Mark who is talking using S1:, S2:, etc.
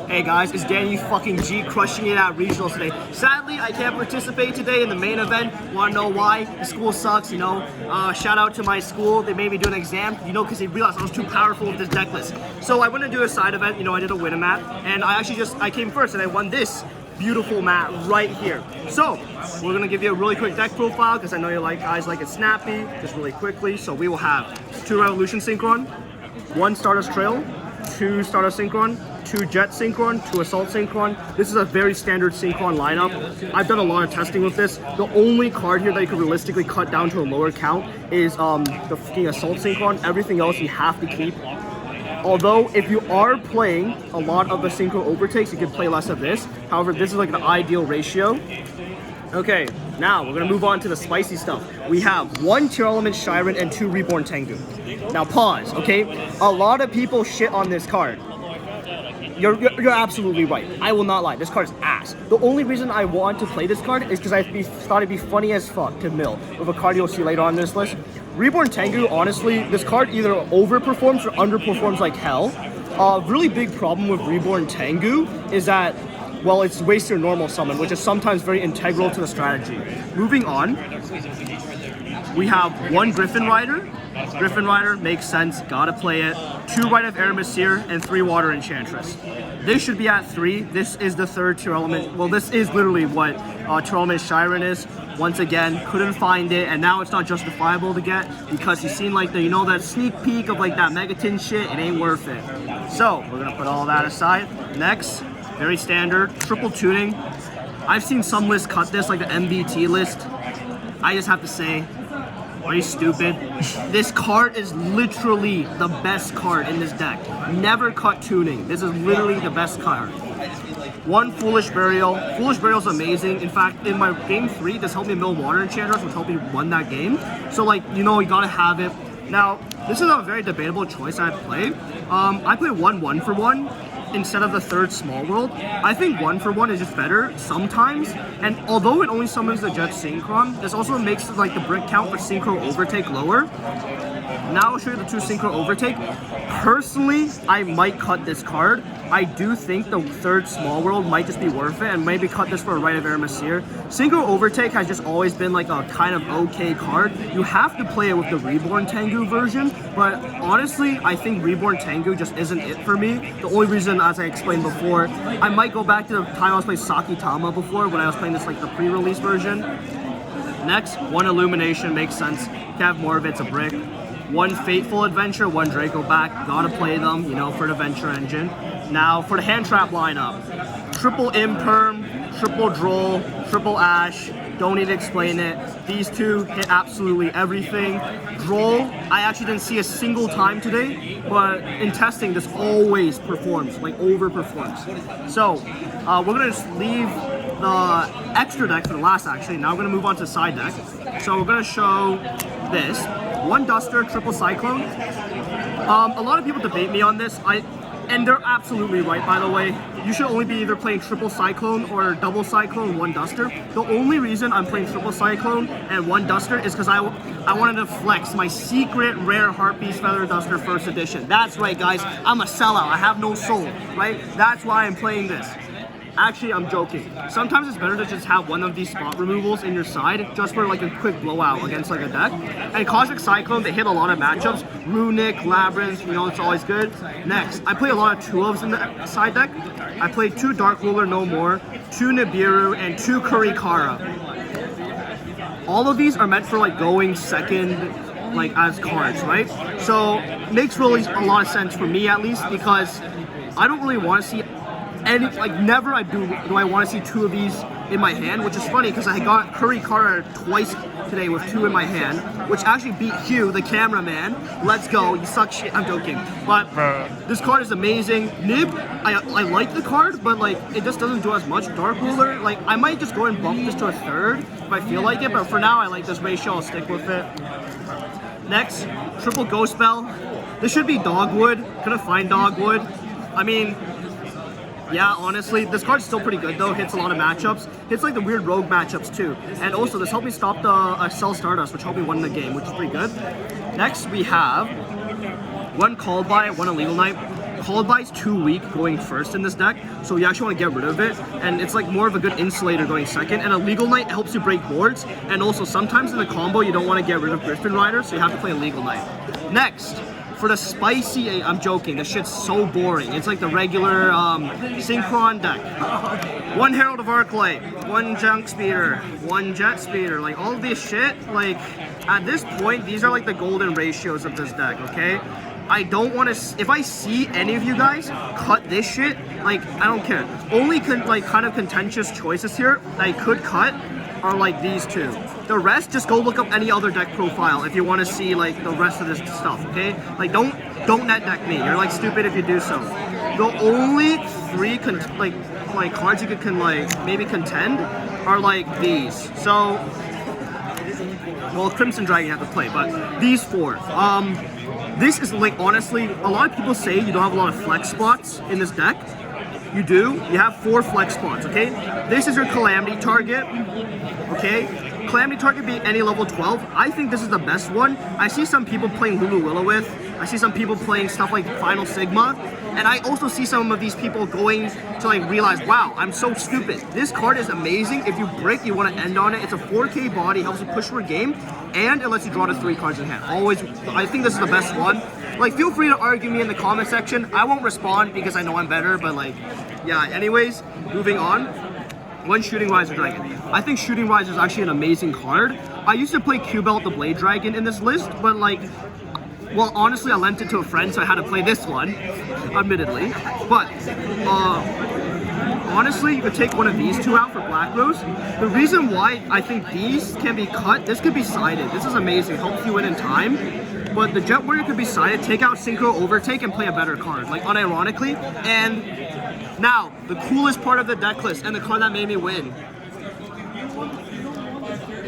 S1: Hey guys, it's Daniel fucking G crushing it at regionals today. Sadly, I can't participate today in the main event. Wanna know why? The school sucks, you know. Shout out to my school. They made me do an exam, you know, because they realized I was too powerful with this deck list. So I went to do a side event, you know, I did a win a map, and I came first and I won this beautiful mat right here. So we're gonna give you a really quick deck profile because I know you guys like it snappy, just really quickly. So we will have 2 Revolution Synchron, 1 Stardust Trail, 2 Stardust Synchron, 2 Jet Synchron, 2 Assault Synchron. This is a very standard Synchron lineup. I've done a lot of testing with this. The only card here that you could realistically cut down to a lower count is the fucking Assault Synchron. Everything else you have to keep. Although, if you are playing a lot of the Synchro overtakes, you can play less of this. However, this is like the ideal ratio. Okay, now we're gonna move on to the spicy stuff. We have 1 Tier Element Shiren and 2 Reborn Tengu. Now pause, okay? A lot of people shit on this card. You're absolutely right. I will not lie. This card is ass. The only reason I want to play this card is because I thought it'd be funny as fuck to mill with a card you'll see later on this list. Reborn Tengu, honestly, this card either overperforms or underperforms like hell. Really big problem with Reborn Tengu is that, well, it's wastes your normal summon, which is sometimes very integral to the strategy. Moving on, we have 1 Griffin Rider. Griffin Rider makes sense, gotta play it. 2 Rite of Aramesir and 3 Water Enchantress. This should be at 3. This is the 3rd Tier Element. Well, this is literally what Tier Element Shiren is. Once again, couldn't find it, and now it's not justifiable to get because you've seen like the, you know, that sneak peek of like that Megaton shit. It ain't worth it. So we're gonna put all that aside. Next, very standard, triple tuning. I've seen some lists cut this, like the MBT list. I just have to say, are you stupid? This card is literally the best card in this deck. Never cut tuning. This is literally the best card. 1 Foolish Burial. Foolish Burial is amazing. In fact, in my game 3, this helped me mill Water Enchantress, which helped me win that game. So like, you know, you gotta have it. Now, this is a very debatable choice I play. I play 1 for 1 instead of the 3rd Small World. I think 1 for 1 is just better sometimes. And although it only summons the Jet Synchron, this also makes like the brick count for Synchro Overtake lower. Now I'll show you the 2 Synchro Overtake. Personally, I might cut this card. I do think the 3rd Small World might just be worth it and maybe cut this for a Rite of Aramesir. Synchro Overtake has just always been like a kind of okay card. You have to play it with the Reborn Tengu version, but honestly, I think Reborn Tengu just isn't it for me. The only reason, as I explained before, I might go back to the time I was playing Sakitama before when I was playing this like the pre-release version. Next, 1 Illumination makes sense. You have more of it's a brick. 1 Fateful Adventure, 1 Draco back. Gotta play them, you know, for the Venture Engine. Now, for the hand trap lineup, triple Imperm, triple Droll, triple Ash. Don't need to explain it. These 2 hit absolutely everything. Droll, I actually didn't see a single time today, but in testing, this always performs, like overperforms. So, we're gonna just leave the extra deck for the last actually. Now we're gonna move on to the side deck. So we're gonna show this. 1 Duster, triple Cyclone. A lot of people debate me on this. And they're absolutely right, by the way. You should only be either playing triple Cyclone or double Cyclone, 1 Duster. The only reason I'm playing triple Cyclone and 1 Duster is because I wanted to flex my secret rare Heartbeast Feather Duster 1st edition. That's right, guys. I'm a sellout. I have no soul, right? That's why I'm playing this. Actually, I'm joking. Sometimes it's better to just have one of these spot removals in your side just for like a quick blowout against like a deck. And Cosmic Cyclone, they hit a lot of matchups. Runic, Labyrinth, you know, it's always good. Next, I play a lot of 2-ofs in the side deck. I play 2 Dark Ruler No More, 2 Nibiru, and 2 Kurikara. All of these are meant for like going second like as cards, right? So makes really a lot of sense for me at least because I don't really want to see any, like never do I want to see 2 of these in my hand, which is funny because I got Kurikara twice today with 2 in my hand, which actually beat Hugh, the cameraman. Let's go, you suck shit. I'm joking. But this card is amazing. Nib, I like the card, but like it just doesn't do as much. Dark Ruler, like I might just go and bump this to a 3rd if I feel like it, but for now I like this ratio, I'll stick with it. Next, triple Ghost Bell. This should be Dogwood. Couldn't find Dogwood. I mean, yeah, honestly, this card's still pretty good though. Hits a lot of matchups. Hits like the weird rogue matchups too. And also, this helped me stop the Cell Stardust, which helped me win the game, which is pretty good. Next, we have 1 Call By, 1 Illegal Knight. Called By is too weak going first in this deck, so you actually want to get rid of it. And it's like more of a good insulator going second. And a Legal Knight helps you break boards. And also sometimes in the combo you don't want to get rid of Griffin Rider, so you have to play a Legal Knight. Next, for the spicy, I'm joking, this shit's so boring. It's like the regular synchron deck. 1 Herald of Arclight, 1 Junk Speeder, 1 Jet Speeder, like all of this shit, like at this point, these are like the golden ratios of this deck, okay? I don't want to, if I see any of you guys cut this shit, like I don't care. Only like kind of contentious choices here that I could cut are like these two. The rest, just go look up any other deck profile if you want to see like the rest of this stuff, okay? Like don't net deck me. You're like stupid if you do so. The only 3 cards you can like maybe contend are like these. So, well, Crimson Dragon you have to play, but these 4. This is like honestly, a lot of people say you don't have a lot of flex spots in this deck. You do. You have 4 flex spots, okay? This is your Calamity target, okay? Calamity target being any level 12. I think this is the best one. I see some people playing Lulu Will-O-Wisp. I see some people playing stuff like Final Sigma. And I also see some of these people going to like realize, wow, I'm so stupid. This card is amazing. If you break, you want to end on it. It's a 4K body, helps you push for a game, and it lets you draw to 3 cards in hand. Always, I think this is the best one. Like, feel free to argue me in the comment section. I won't respond because I know I'm better, but like, yeah, anyways, moving on. 1 Shooting Riser Dragon. I think Shooting Riser is actually an amazing card. I used to play Q-Belt the Blade Dragon in this list, but like, well, honestly, I lent it to a friend, so I had to play this one, admittedly. But, honestly, you could take one of these 2 out for Black Rose. The reason why I think these can be cut, this could be sided. This is amazing, helps you win in time. But the Jet Warrior could be sided, take out Synchro Overtake, and play a better card, like unironically. And now, the coolest part of the deck list, and the card that made me win.